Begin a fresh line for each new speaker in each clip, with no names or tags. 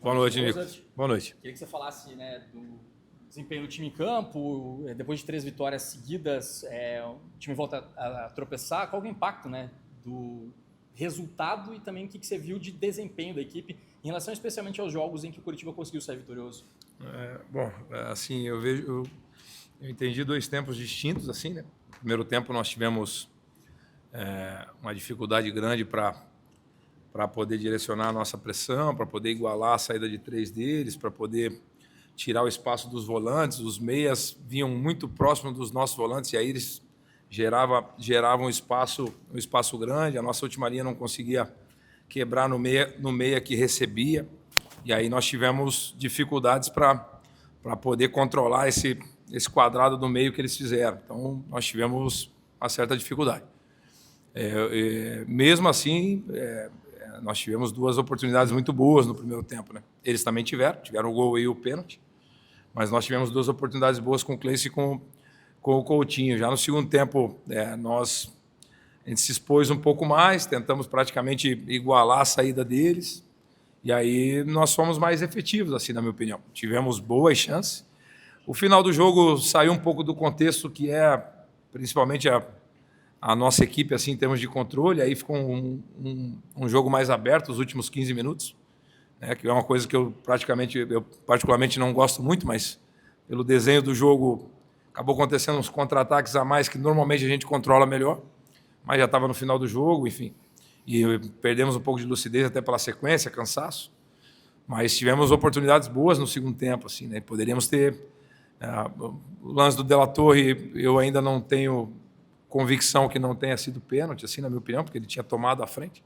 Boa noite, Nico. Boa noite.
Queria que você falasse, né, do desempenho do time em campo. Depois de 3 vitórias seguidas, o time volta a tropeçar. Qual é o impacto, né, do resultado e também o que você viu de desempenho da equipe em relação especialmente aos jogos em que o Curitiba conseguiu sair vitorioso?
Assim, eu entendi 2 tempos distintos, assim, né? No primeiro tempo nós tivemos uma dificuldade grande para poder direcionar a nossa pressão, para poder igualar a saída de 3 deles, para poder tirar o espaço dos volantes. Os meias vinham muito próximos dos nossos volantes e aí eles geravam um espaço grande. A nossa última linha não conseguia quebrar no meia que recebia. E aí nós tivemos dificuldades para poder controlar esse quadrado do meio que eles fizeram. Então, nós tivemos uma certa dificuldade. Mesmo assim, nós tivemos 2 oportunidades muito boas no primeiro tempo, né? Eles também tiveram o gol e o pênalti, mas nós tivemos 2 oportunidades boas com o Cleice e com o Coutinho. Já no segundo tempo, a gente se expôs um pouco mais, tentamos praticamente igualar a saída deles, e aí nós fomos mais efetivos, assim, na minha opinião. Tivemos boas chances. O final do jogo saiu um pouco do contexto que é principalmente a nossa equipe, assim, em termos de controle. Aí ficou um jogo mais aberto, os últimos 15 minutos, né, que é uma coisa que eu particularmente não gosto muito, mas pelo desenho do jogo acabou acontecendo uns contra-ataques a mais que normalmente a gente controla melhor, mas já estava no final do jogo, enfim. E perdemos um pouco de lucidez até pela sequência, cansaço. Mas tivemos oportunidades boas no segundo tempo, assim, né? Poderíamos ter o lance do De La Torre. Eu ainda não tenho convicção que não tenha sido pênalti, assim, na minha opinião, porque ele tinha tomado a frente.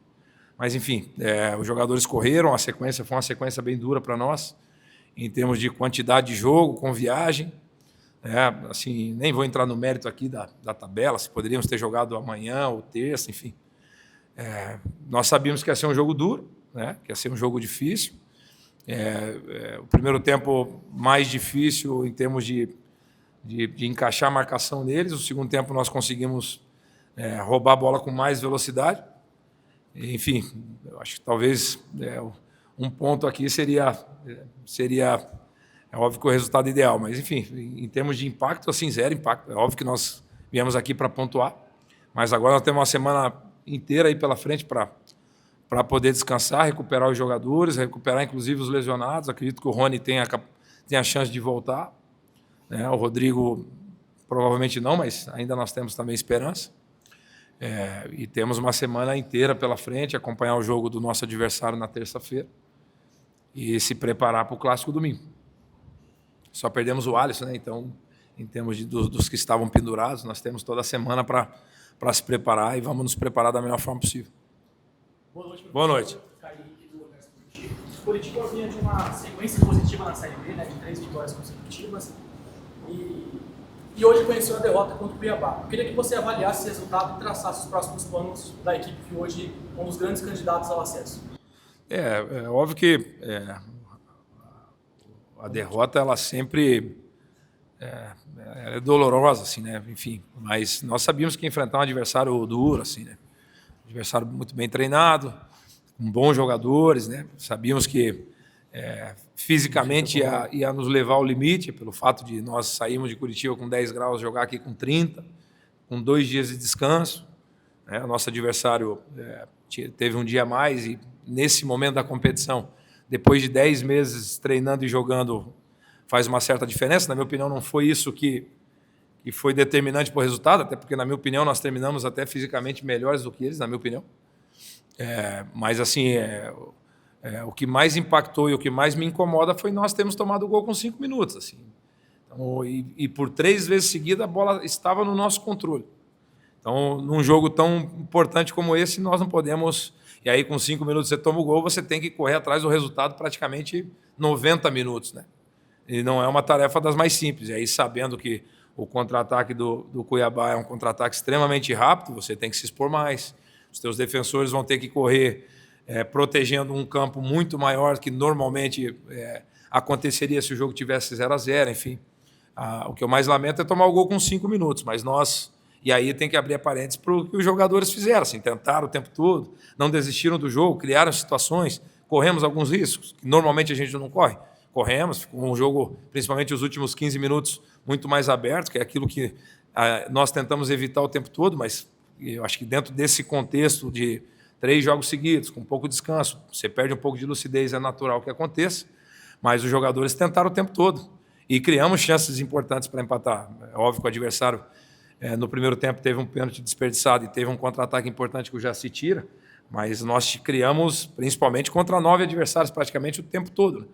Mas enfim, os jogadores correram. A sequência foi uma sequência bem dura para nós, em termos de quantidade de jogo, com viagem. Assim, nem vou entrar no mérito aqui da tabela, se poderíamos ter jogado amanhã ou terça, enfim. Nós sabíamos que ia ser um jogo duro, né? Que ia ser um jogo difícil. O primeiro tempo mais difícil em termos de encaixar a marcação deles. O segundo tempo nós conseguimos roubar a bola com mais velocidade. Enfim, eu acho que talvez um ponto aqui seria óbvio que o resultado ideal, mas enfim, em termos de impacto, assim, 0 impacto. É óbvio que nós viemos aqui para pontuar, mas agora nós temos uma semana inteira aí pela frente para poder descansar, recuperar os jogadores, recuperar inclusive os lesionados. Acredito que o Rony tem a chance de voltar, né? O Rodrigo provavelmente não, mas ainda nós temos também esperança. E temos uma semana inteira pela frente, acompanhar o jogo do nosso adversário na terça-feira e se preparar para o clássico domingo. Só perdemos o Alisson, né? Então, em termos dos que estavam pendurados, nós temos toda a semana para se preparar e vamos nos preparar da melhor forma possível.
Boa noite.
Boa noite.
O Curitiba vinha de uma sequência positiva na Série B, né, de 3 vitórias consecutivas, e hoje conheceu a derrota contra o Cuiabá. Eu queria que você avaliasse esse resultado e traçasse os próximos planos da equipe, que hoje é um dos grandes candidatos ao acesso.
É óbvio que a derrota ela sempre é dolorosa, assim, né? Enfim, mas nós sabíamos que enfrentar um adversário duro, assim, né? Um adversário muito bem treinado, com bons jogadores, né? Sabíamos que fisicamente ia nos levar ao limite, pelo fato de nós sairmos de Curitiba com 10 graus, jogar aqui com 30, com 2 dias de descanso, né? O nosso adversário teve um dia a mais e, nesse momento da competição, depois de 10 meses treinando e jogando, faz uma certa diferença. Na minha opinião, não foi isso que foi determinante para o resultado, até porque, na minha opinião, nós terminamos até fisicamente melhores do que eles, na minha opinião. Mas, assim, o que mais impactou e o que mais me incomoda foi nós termos tomado o gol com 5 minutos. Assim. Então, e por 3 vezes seguida, a bola estava no nosso controle. Então, num jogo tão importante como esse, nós não podemos... E aí, com 5 minutos você toma o gol, você tem que correr atrás do resultado praticamente 90 minutos, né? E não é uma tarefa das mais simples. E aí, sabendo que o contra-ataque do Cuiabá é um contra-ataque extremamente rápido, você tem que se expor mais. Os teus defensores vão ter que correr protegendo um campo muito maior que normalmente aconteceria se o jogo tivesse 0-0, enfim. O que eu mais lamento é tomar o gol com 5 minutos, mas nós... E aí tem que abrir parênteses para o que os jogadores fizeram, assim, tentaram o tempo todo, não desistiram do jogo, criaram situações, Corremos alguns riscos, que normalmente a gente não corre. Corremos, ficou um jogo, principalmente os últimos 15 minutos, muito mais aberto, que é aquilo que nós tentamos evitar o tempo todo, mas eu acho que dentro desse contexto de 3 jogos seguidos, com pouco descanso, você perde um pouco de lucidez, é natural que aconteça, mas os jogadores tentaram o tempo todo e criamos chances importantes para empatar. É óbvio que o adversário, no primeiro tempo, teve um pênalti desperdiçado e teve um contra-ataque importante que o Jaci tira, mas nós criamos, principalmente, contra 9 adversários praticamente o tempo todo, né?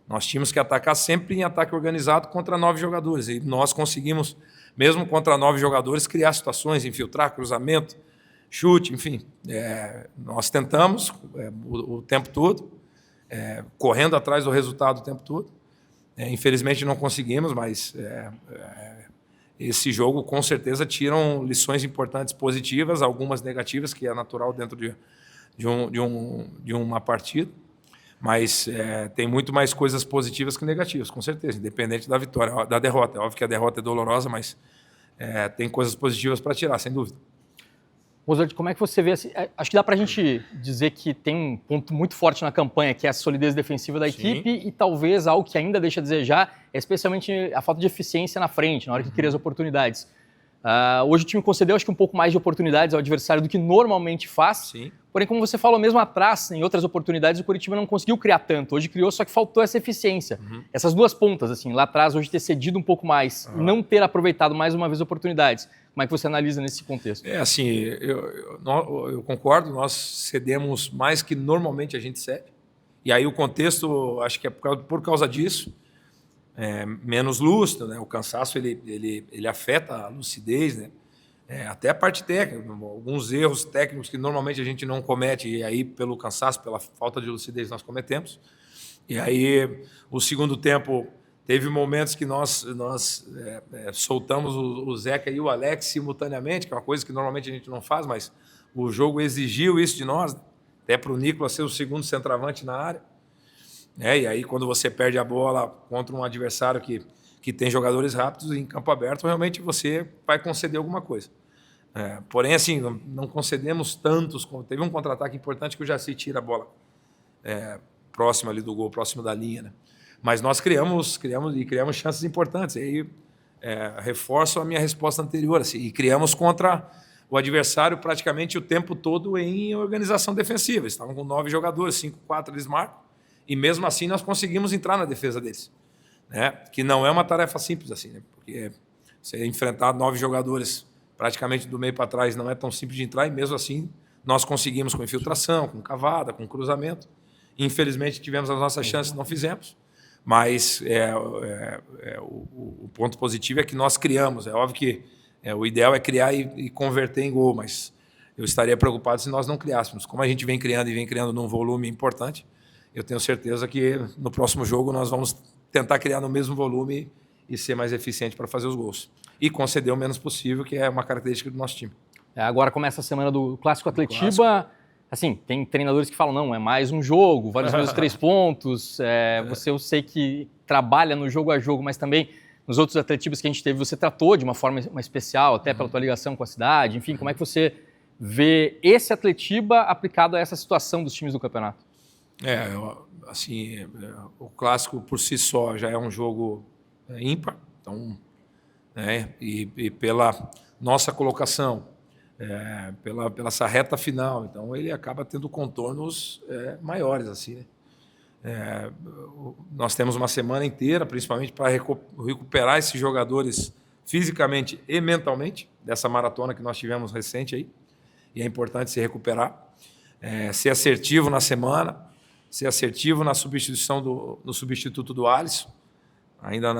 Nós tínhamos que atacar sempre em ataque organizado contra 9 jogadores. E nós conseguimos, mesmo contra 9 jogadores, criar situações, infiltrar, cruzamento, chute, enfim. Nós tentamos o tempo todo, correndo atrás do resultado o tempo todo. Infelizmente não conseguimos, mas esse jogo com certeza tiram lições importantes positivas, algumas negativas, que é natural dentro de uma partida. Mas tem muito mais coisas positivas que negativas, com certeza, independente da vitória, da derrota. É óbvio que a derrota é dolorosa, mas tem coisas positivas para tirar, sem dúvida.
Mozart, como é que você vê? Acho que dá para a gente dizer que tem um ponto muito forte na campanha, que é a solidez defensiva da equipe, e talvez algo que ainda deixa a desejar é especialmente a falta de eficiência na frente, na hora que cria as oportunidades. Hoje o time concedeu, acho que um pouco mais de oportunidades ao adversário do que normalmente faz.
Sim.
Porém, como você falou mesmo atrás, em outras oportunidades, o Coritiba não conseguiu criar tanto. Hoje criou, só que faltou essa eficiência. Essas duas pontas, assim, lá atrás, hoje ter cedido um pouco mais e não ter aproveitado mais uma vez oportunidades. Como é que você analisa nesse contexto?
Assim, eu concordo, nós cedemos mais que normalmente a gente cede. E aí o contexto, acho que é por causa disso, menos lúcido, né? O cansaço ele afeta a lucidez, né? Até a parte técnica, alguns erros técnicos que normalmente a gente não comete, e aí pelo cansaço, pela falta de lucidez nós cometemos. E aí o segundo tempo teve momentos que nós soltamos o Zeca e o Alex simultaneamente, que é uma coisa que normalmente a gente não faz, mas o jogo exigiu isso de nós, até para o Nicolas ser o segundo centroavante na área. E aí quando você perde a bola contra um adversário que tem jogadores rápidos em campo aberto, realmente você vai conceder alguma coisa. Porém, assim, não concedemos tantos. Teve um contra-ataque importante que o Jaci tira a bola próximo ali do gol, próximo da linha, né? Mas nós criamos chances importantes. E aí reforço a minha resposta anterior. Assim, e criamos contra o adversário praticamente o tempo todo em organização defensiva. Estavam com 9 jogadores, 5-4 eles marcam. E mesmo assim nós conseguimos entrar na defesa deles. Né? Que não é uma tarefa simples assim, né? Porque você enfrentar 9 jogadores praticamente do meio para trás não é tão simples de entrar, e mesmo assim nós conseguimos com infiltração, com cavada, com cruzamento. Infelizmente tivemos as nossas chances, não fizemos, mas o ponto positivo é que nós criamos. É óbvio que o ideal é criar e converter em gol, mas eu estaria preocupado se nós não criássemos. Como a gente vem criando num volume importante, eu tenho certeza que no próximo jogo nós vamos tentar criar no mesmo volume e ser mais eficiente para fazer os gols. E conceder o menos possível, que é uma característica do nosso time.
Agora começa a semana do Clássico Atletiba. Assim, tem treinadores que falam, não, é mais um jogo, vários vezes 3 pontos. Você, eu sei que trabalha no jogo a jogo, mas também nos outros Atletibas que a gente teve, você tratou de uma forma especial, até pela tua ligação com a cidade. Enfim, como é que você vê esse Atletiba aplicado a essa situação dos times do campeonato?
O Clássico por si só já é um jogo ímpar, então, e pela nossa colocação, pela essa reta final, então ele acaba tendo contornos maiores assim, né? Nós temos uma semana inteira, principalmente para recuperar esses jogadores fisicamente e mentalmente dessa maratona que nós tivemos recente aí, e é importante se recuperar, ser assertivo na semana, ser assertivo na substituição no substituto do Alisson. Ainda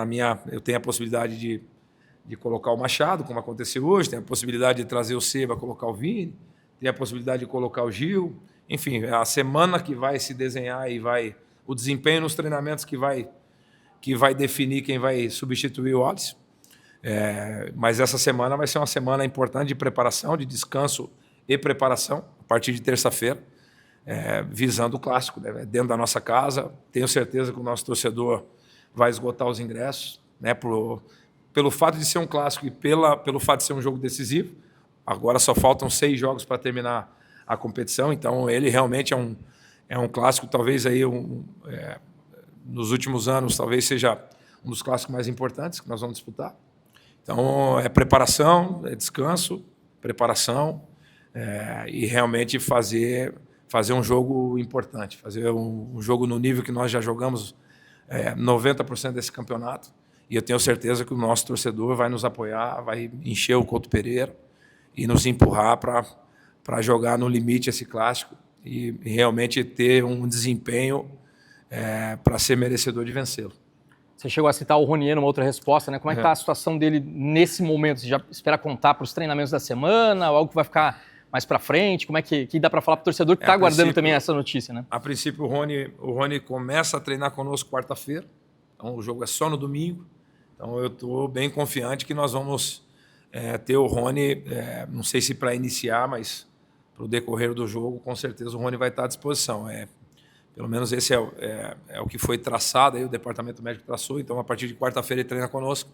eu tenho a possibilidade de colocar o Machado, como aconteceu hoje, tem a possibilidade de trazer o Seba, colocar o Vini, tem a possibilidade de colocar o Gil. Enfim, a semana que vai se desenhar e o desempenho nos treinamentos que vai definir quem vai substituir o Alisson. Mas essa semana vai ser uma semana importante de preparação, de descanso e preparação, a partir de terça-feira, visando o Clássico, né? Dentro da nossa casa. Tenho certeza que o nosso torcedor vai esgotar os ingressos, né? Pelo fato de ser um Clássico e pelo fato de ser um jogo decisivo. Agora só faltam 6 jogos para terminar a competição, então ele realmente É um clássico, talvez aí nos últimos anos, talvez seja um dos clássicos mais importantes que nós vamos disputar. Então, é preparação, é descanso, preparação e realmente fazer um jogo importante, fazer um jogo no nível que nós já jogamos 90% desse campeonato. E eu tenho certeza que o nosso torcedor vai nos apoiar, vai encher o Couto Pereira e nos empurrar para jogar no limite esse clássico e realmente ter um desempenho para ser merecedor de vencê-lo.
Você chegou a citar o Ronier numa outra resposta, né? Como é que está a situação dele nesse momento? Você já espera contar para os treinamentos da semana ou algo que vai ficar mais para frente? Como é que dá para falar para o torcedor que está aguardando também essa notícia, né?
A princípio, o Rony começa a treinar conosco quarta-feira, então o jogo é só no domingo. Então eu estou bem confiante que nós vamos ter o Rony, não sei se para iniciar, mas para o decorrer do jogo, com certeza o Rony vai estar à disposição. Pelo menos esse é o que foi traçado, aí o departamento médico traçou, então a partir de quarta-feira ele treina conosco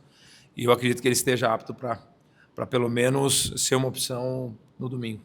e eu acredito que ele esteja apto para pelo menos ser uma opção no domingo.